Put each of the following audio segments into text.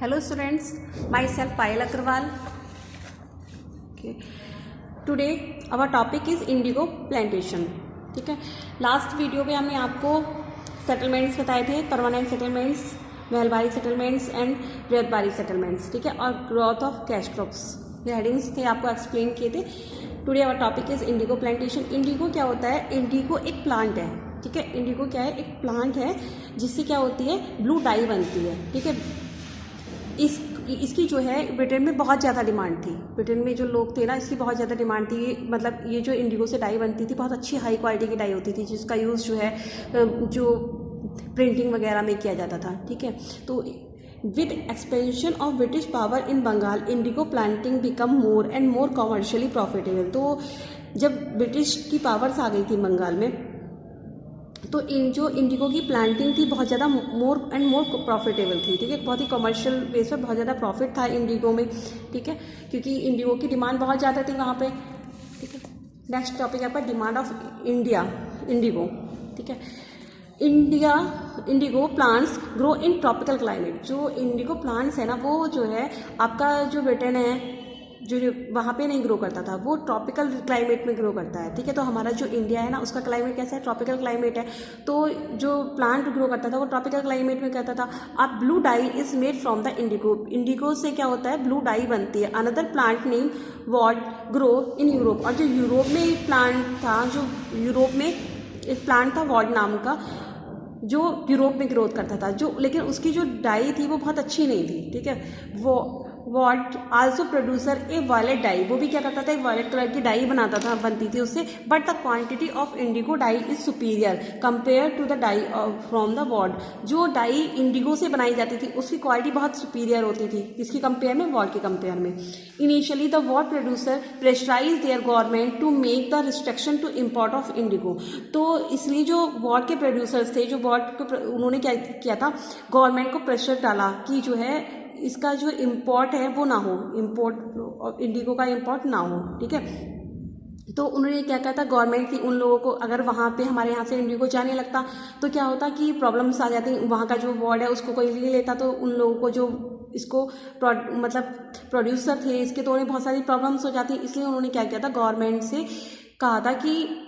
Hello students, myself Payal Agarwal. Okay. Today our topic is indigo plantation. ठीक है, last video में हमने आपको सेटलमेंट्स बताए थे, permanent settlements, Mahalwari settlements and Ryotwari settlements, ठीक है, और ग्रोथ ऑफ कैश क्रॉप्स, ये हेडिंग्स थे, आपको एक्सप्लेन किए थे. Today our topic is indigo plantation. Indigo क्या होता है? इंडिगो एक प्लांट है, ठीक है. इंडिगो क्या है? एक प्लांट है जिससे क्या होती है, ब्लू डाई बनती है, ठीक है. इसकी जो है ब्रिटेन में बहुत ज़्यादा डिमांड थी. ब्रिटेन में जो लोग थे ना, इसकी बहुत ज़्यादा डिमांड थी. मतलब ये जो इंडिगो से डाई बनती थी, बहुत अच्छी हाई क्वालिटी की डाई होती थी, जिसका यूज़ जो है जो प्रिंटिंग वगैरह में किया जाता था, ठीक है. तो with expansion of British power in Bengal, indigo planting become more and more commercially profitable. तो जब ब्रिटिश की पावर्स आ गई थी बंगाल में, तो इन जो इंडिगो की प्लांटिंग थी बहुत ज़्यादा मोर एंड मोर प्रॉफिटेबल थी, ठीक है. बहुत ही कमर्शियल बेस पर बहुत ज़्यादा प्रॉफिट था इंडिगो में, ठीक है, क्योंकि इंडिगो की डिमांड बहुत ज़्यादा थी वहाँ पे, ठीक है. नेक्स्ट टॉपिक है आपका डिमांड ऑफ इंडिगो, ठीक है. Indigo plants grow in tropical climate. जो इंडिगो प्लांट्स है ना, वो जो है आपका जो ब्रिटेन है, जो वहाँ पे नहीं ग्रो करता था, वो ट्रॉपिकल क्लाइमेट में ग्रो करता है, ठीक है. तो हमारा जो इंडिया है ना, उसका क्लाइमेट कैसा है? ट्रॉपिकल क्लाइमेट है. तो जो प्लांट ग्रो करता था वो ट्रॉपिकल क्लाइमेट में करता था. अब blue dye is made from the indigo. Indigo से क्या होता है? ब्लू डाई बनती है. Another plant name woad grow in Europe. और जो यूरोप में एक प्लांट था, जो यूरोप में एक प्लांट था वॉड नाम का, जो यूरोप में ग्रोथ करता था, जो लेकिन उसकी जो डाई थी वो बहुत अच्छी नहीं थी, ठीक है. वो woad also producer a violet dye. वो भी क्या करता था? एक वायलेट कलर की डाई बनती थी उससे. But the quantity of indigo dye is superior compare to the dye from the woad. जो डाई इंडिगो से बनाई जाती थी उसकी क्वालिटी बहुत सुपीरियर होती थी. किसकी कंपेयर में? वॉड के कंपेयर में. Initially the woad producer pressurise their government to make the restriction to import of indigo. तो इसलिए जो वॉड के प्रोड्यूसर्स थे, जो वॉड को उन्होंने क्या किया था, गवर्नमेंट को प्रेशर डाला कि जो है इसका जो इम्पोर्ट है वो ना हो, इम्पोर्ट इंडिगो का इम्पोर्ट ना हो, ठीक है. तो उन्होंने क्या कहा था, गवर्नमेंट थी, उन लोगों को अगर वहाँ पे हमारे यहाँ से इंडिगो जाने लगता तो क्या होता कि प्रॉब्लम्स आ जाती. वहाँ का जो वार्ड है उसको कोई ले लेता, तो उन लोगों को जो इसको मतलब प्रोड्यूसर थे इसके, तो उन्हें बहुत सारी प्रॉब्लम्स हो जाती. इसलिए उन्होंने क्या किया था, गवर्नमेंट से कहा था कि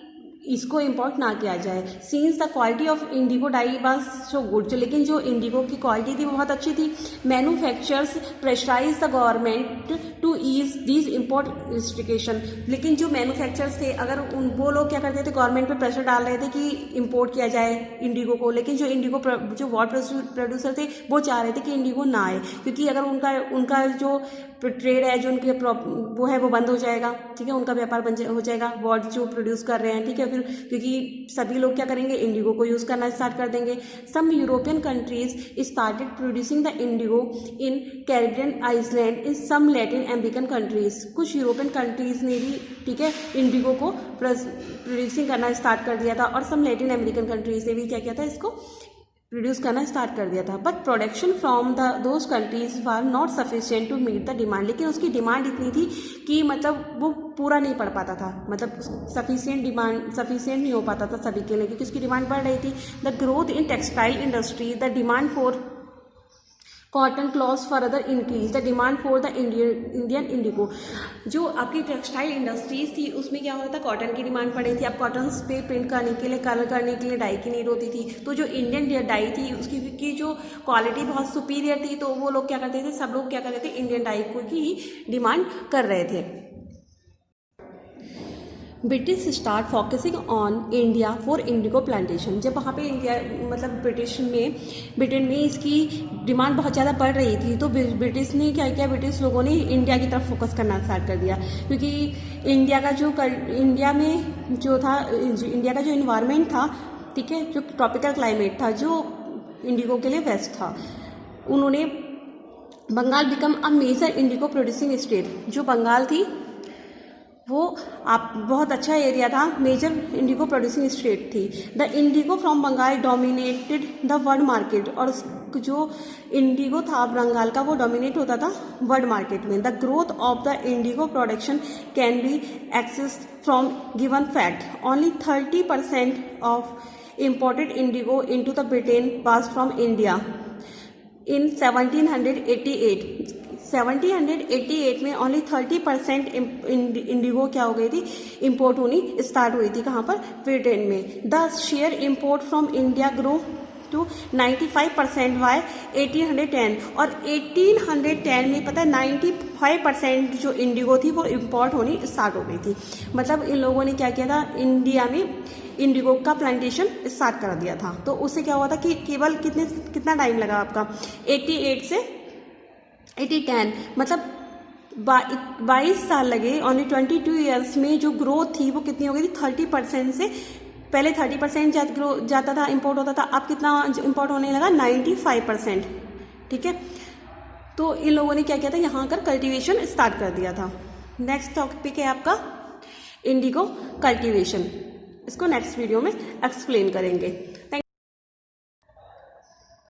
इसको इम्पोर्ट ना किया जाए. Scenes the quality of indigo die was so good. जो लेकिन जो इंडिगो की क्वालिटी थी वो बहुत अच्छी थी. Manufacturers pressurise the government to ease these import restriction. लेकिन जो मैन्युफैक्चरर्स थे, अगर वो लोग क्या करते थे, गवर्नमेंट पे प्रेशर डाल रहे थे कि इम्पोर्ट किया जाए इंडिगो को. लेकिन जो वॉर प्रोड्यूसर थे वो चाह रहे थे कि इंडिगो ना आए, क्योंकि अगर उनका जो ट्रेड है, जो उनके वो है, वो बंद हो जाएगा, ठीक है. उनका व्यापार बंद हो जाएगा, वॉर जो प्रोड्यूस कर रहे हैं, ठीक है. क्योंकि सभी लोग क्या करेंगे, इंडिगो को यूज़ करना स्टार्ट कर देंगे. Some European countries started producing the indigo in Caribbean island, in some Latin American countries. कुछ यूरोपियन कंट्रीज ने भी, ठीक है, इंडिगो को प्रोड्यूसिंग करना स्टार्ट कर दिया था. और सम लैटिन अमेरिकन कंट्रीज ने भी क्या किया था, इसको प्रोड्यूस करना स्टार्ट कर दिया था. But production from those countries were not sufficient to meet the demand. लेकिन उसकी डिमांड इतनी थी कि मतलब वो पूरा नहीं पड़ पाता था, मतलब सफिशिएंट नहीं हो पाता था सभी के लिए, क्योंकि उसकी डिमांड बढ़ रही थी. The growth in textile industry, the demand for cotton cloth further increase the demand for the Indian Indigo. जो आपकी टेक्सटाइल इंडस्ट्रीज थी उसमें क्या होता था, कॉटन की डिमांड पड़ रही थी. अब कॉटन पे प्रिंट करने के लिए, कलर करने के लिए डाई की नीड होती थी. तो जो इंडियन डाई थी उसकी जो क्वालिटी बहुत सुपीरियर थी, तो वो लोग क्या करते थे, सब लोग क्या करते थे, इंडियन डाई को ही डिमांड कर रहे थे. British start focusing on India for Indigo plantation. जब वहाँ पे इंडिया मतलब ब्रिटेन में इसकी डिमांड बहुत ज़्यादा बढ़ रही थी, तो ब्रिटिश ने क्या किया, ब्रिटिश लोगों ने इंडिया की तरफ फोकस करना स्टार्ट कर दिया. क्योंकि इंडिया का जो इन्वायरमेंट था, ठीक है, जो ट्रॉपिकल क्लाइमेट था, जो इंडिगो के लिए बेस्ट था. उन्होंने Bengal become a major indigo producing state. जो बंगाल थी वो बहुत अच्छा एरिया था, मेजर इंडिगो प्रोड्यूसिंग स्टेट थी. The indigo from Bengal dominated the world market. और जो इंडिगो था बंगाल का, वो डोमिनेट होता था वर्ल्ड मार्केट में. The growth of the indigo production can be access from given fact. Only 30% of imported indigo into the Britain was from India. In 1788 में only 30% Indigo क्या हो गई थी, इम्पोर्ट होनी स्टार्ट हुई थी। कहाँ पर? ब्रिटेन में। The share import from India grow to 95% by 1810, और 1810 में पता है 95% जो इंडिगो थी वो इम्पोर्ट होनी स्टार्ट हो गई थी। मतलब इन लोगों ने क्या किया था, इंडिया में इंडिगो का प्लांटेशन स्टार्ट कर दिया था। तो उससे क्या हुआ था कि केवल कितना टाइम लगा आपका, 88 से 1810, मतलब 22 साल लगे। ओनली 22 ईयर्स में जो ग्रोथ थी वो कितनी हो गई थी, 30% से, पहले 30% जाता था, इंपोर्ट होता था, अब कितना इंपोर्ट होने लगा, 95%। ठीक है, तो इन लोगों ने क्या किया था, यहाँ आकर कल्टीवेशन स्टार्ट कर दिया था। नेक्स्ट टॉपिक है आपका इंडिगो कल्टीवेशन। इसको नेक्स्ट वीडियो में एक्सप्लेन करेंगे।